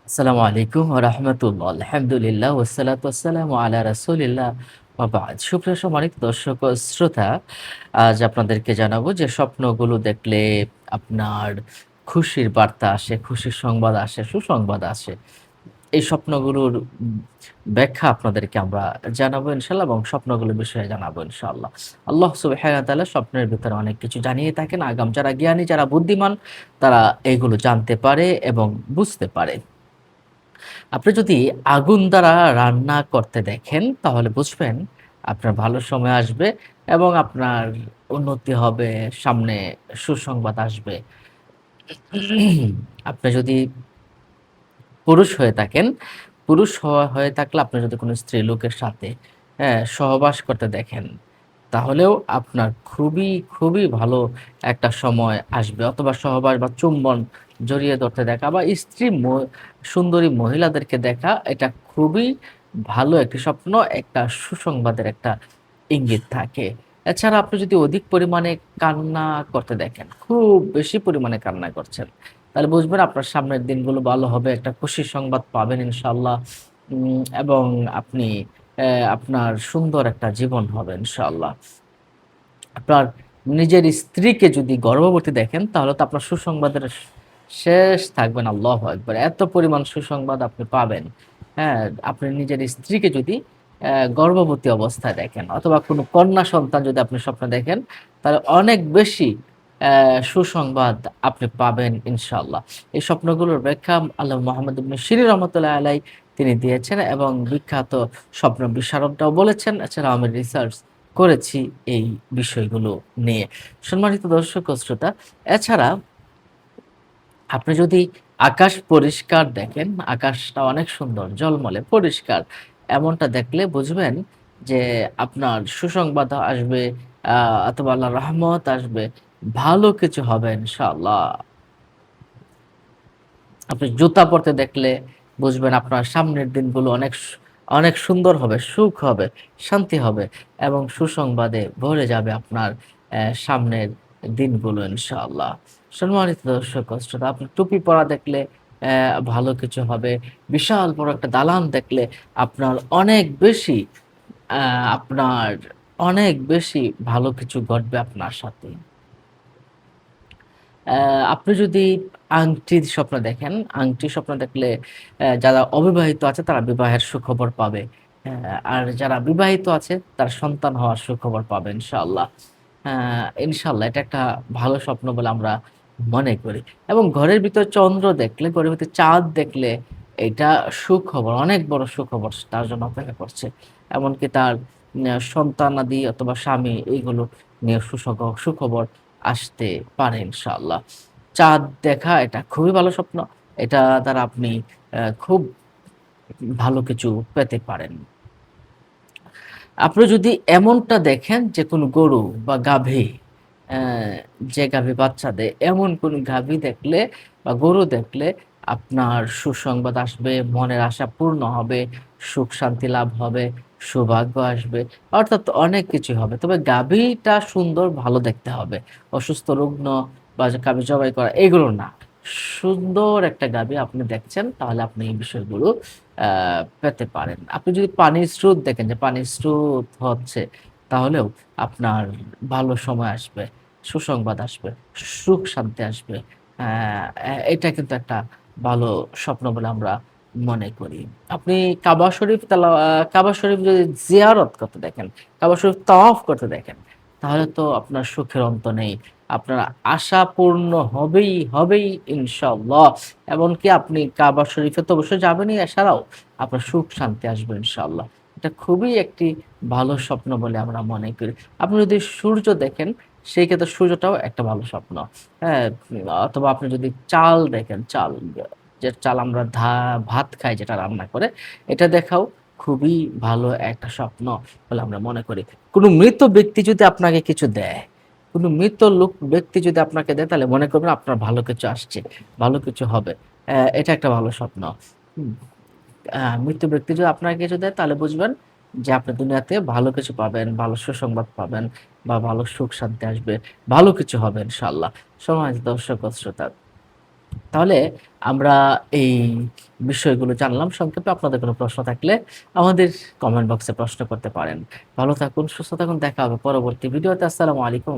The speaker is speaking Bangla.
আসসালামু আলাইকুম ওয়া রাহমাতুল্লাহ। আলহামদুলিল্লাহ ওয়াসসালাতু ওয়াসসালামু আলা রাসূলিল্লাহ ওয়া বা'দ। সুপ্রিয় সম্মানিত দর্শক ও শ্রোতা, আজ আপনাদেরকে জানাবো যে স্বপ্নগুলো দেখলে আপনার খুশির বার্তা আসে, খুশির সংবাদ আসে, সুসংবাদ আসে। এই স্বপ্নগুলোর ব্যাখ্যা আপনাদেরকে আমরা জানাবো ইনশাআল্লাহ এবং স্বপ্নগুলোর বিষয়ে জানাবো ইনশাআল্লাহ। আল্লাহ সুবহানাহু ওয়া তাআলা স্বপ্নের ভিতরে অনেক কিছু জানিয়ে থাকেন। আগাম যারা জ্ঞানী, যারা বুদ্ধিমান তারা এগুলো জানতে পারে এবং বুঝতে পারে। আপনি যদি আগুন দ্বারা রান্না করতে দেখেন, তাহলে বুঝবেন আপনার ভালো সময় আসবে এবং আপনার উন্নতি হবে, সামনে সুসংবাদ আসবে। আপনি যদি পুরুষ হয়ে থাকেন, পুরুষ হয়ে থাকলে আপনি যদি কোনো স্ত্রীলোকের সাথে, সহবাস করতে দেখেন, তাহলেও আপনার খুবই ভালো একটা সময় আসবে অথবা সহবাস বা চুম্বন জড়িয়ে ধরতে দেখা বা স্ত্রী সুন্দরী মহিলাদেরকে দেখা এটা খুবই ভালো একটি স্বপ্ন, একটা সুসংবাদের একটা ইঙ্গিত থাকে। এছাড়া আপনি যদি অধিক পরিমাণে কান্না করতে দেখেন, খুব বেশি পরিমাণে কান্না করছেন, তাহলে বুঝবেন আপনার সামনের দিনগুলো ভালো হবে। একটা খুশির সংবাদ পাবেন ইনশাআল্লাহ। এবং আপনি আপনার সুন্দর একটা জীবন হবে ইনশাআল্লাহ। আপনার নিজের স্ত্রীকে যদি গর্ভবতী দেখেন, তাহলে তো আপনার সুসংবাদের শেষ থাকবে না। আল্লাহু আকবার! এত পরিমাণ সুসংবাদ আপনি পাবেন। হ্যাঁ? আপনি নিজের স্ত্রীকে যদি গর্ভবতী অবস্থায় দেখেন অথবা কোনো কন্যা সন্তান যদি আপনি স্বপ্নে দেখেন, তাহলে অনেক বেশি সুসংবাদ আপনি পাবেন ইনশাআল্লাহ। এই স্বপ্নগুলোর ব্যাখ্যা আল্লাহ মুহাম্মদ ইবনে সিরিন রহমাতুল্লাহি আলাইহি তিনি দিয়েছেন এবং বিখ্যাত স্বপ্ন বিশারদরাও বলেছেন। এছাড়াও আমি রিসার্চ করেছি এই বিষয়গুলো নিয়ে। সম্মানিত দর্শক ও শ্রোতা, এছাড়া আপনি যদি আকাশ পরিষ্কার দেখেন, আকাশটা অনেক সুন্দর, ঝলমলে, পরিষ্কার। এমনটা দেখলে বুঝবেন যে আপনার সুসংবাদ আসবে, আ অথবা আল্লাহর রহমত আসবে। ভালো কিছু হবে ইনশাআল্লাহ। আপনি জুতা পরতে দেখলে বুঝবেন আপনার সামনের দিনগুলো অনেক সুন্দর হবে, সুখ হবে, শান্তি হবে এবং সুসংবাদে ভরে যাবে আপনার সামনের দিনগুলো ইনশাআল্লাহ। সম্মানিত দর্শক ও শ্রোতা, আপনি টুপি পরা দেখলে ভালো কিছু হবে। বিশাল বড় একটা দালান দেখলে আপনার অনেক বেশি আ আপনার অনেক বেশি ভালো কিছু ঘটবে আপনার সাথে। অ্যা আপনি যদি আংটির স্বপ্ন দেখেন, আংটির স্বপ্ন দেখলে যারা অবিবাহিত আছে তারা বিবাহের সুখবর পাবে। আর যারা বিবাহিত আছে তারা সন্তান হওয়ার সুখবর পাবে ইনশাআল্লাহ। ইনশাআল্লাহ এটা একটা ভালো স্বপ্ন বলে আমরা মনে করি। এবং ঘরের ভিতর চন্দ্র দেখলে, ঘরের ভিতর চাঁদ দেখলে এটা সুখবর, অনেক বড় সুখবর তার জন্য অপেক্ষা করছে। এমনকি তার সন্তানাদি অথবা স্বামী এইগুলো নিয়ে সুখবর আসতে পারে ইনশাআল্লাহ। চাঁদ দেখা এটা খুবই ভালো স্বপ্ন। এটা দ্বারা আপনি খুব ভালো কিছু পেতে পারেন। আপনি যদি এমনটা দেখেন যে কোনো গরু বা গাভী, অ্যা যে গাভী বাচ্চা দেয়, এমন কোনো গাভী দেখলে বা গরু দেখলে আপনার সুসংবাদ আসবে, মনের আশা পূর্ণ হবে, সুখ শান্তি লাভ হবে, সৌভাগ্য আসবে। অর্থাৎ অনেক কিছুই হবে। তবে গাভীটা সুন্দর ভালো দেখতে হবে। অসুস্থ রুগ্ন বা যে গাভী জবাই করা এগুলো না। সুন্দর একটা গাভী আপনি দেখছেন তাহলে আপনি এই বিষয়গুলো আ পেতে পারেন। আপনি যদি পানির স্রোত দেখেন যে পানির স্রোত হচ্ছে, তাহলেও আপনার ভালো সময় আসবে, সুসংবাদ আসবে, সুখ শান্তি আসবে। আ এটা কিন্তু একটা ভালো স্বপ্ন বলে আমরা মনে করি। আপনি কাবা শরীফ যদি জিয়ারত করতে দেখেন, কাবা শরীফ তাওয়াফ করতে দেখেন, তাহলে তো আপনার সুখের অন্ত নেই। আপনার আশা পূর্ণ হবেই ইনশাআল্লাহ। এমনকি আপনি কাবা শরীফে তো অবশ্যই যাবেনই, এছাড়াও আপনার সুখ শান্তি আসবে ইনশাআল্লাহ। এটা খুবই একটি ভালো স্বপ্ন বলে আমরা মনে করি। আপনি যদি সূর্য দেখেন, সেই ক্ষেত্রে সূর্যটাও একটা ভালো স্বপ্ন। হ্যাঁ? অথবা আপনি যদি চাল দেখেন, যে চাল আমরা ভাত খাই যেটা রান্না করে, এটা দেখাও খুবই ভালো একটা স্বপ্ন বলে আমরা মনে করি। কোন মৃত ব্যক্তি যদি আপনাকে কিছু দেয়, কোন মৃত ব্যক্তি যদি আপনাকে দেয়, তাহলে মনে করবেন আপনার ভালো কিছু আসছে, ভালো কিছু হবে। এটা একটা ভালো স্বপ্ন। হুম? মৃত ব্যক্তি যদি আপনাকে কিছু দেয় তাহলে বুঝবেন যে আপনি দুনিয়াতে ভালো কিছু পাবেন, ভালো সুসংবাদ পাবেন বা ভালো সুখ শান্তি আসবে। ভালো কিছু হবে ইনশাআল্লাহ। সম্মানিত দর্শক ও শ্রোতা, তাহলে আমরা এই বিষয়গুলো জানলাম সংক্ষেপে। আপনাদের কোনো প্রশ্ন থাকলে আমাদের কমেন্ট বক্সে প্রশ্ন করতে পারেন। ভালো থাকুন, সুস্থ থাকুন। দেখা হবে পরবর্তী ভিডিওতে। আসসালামু আলাইকুম।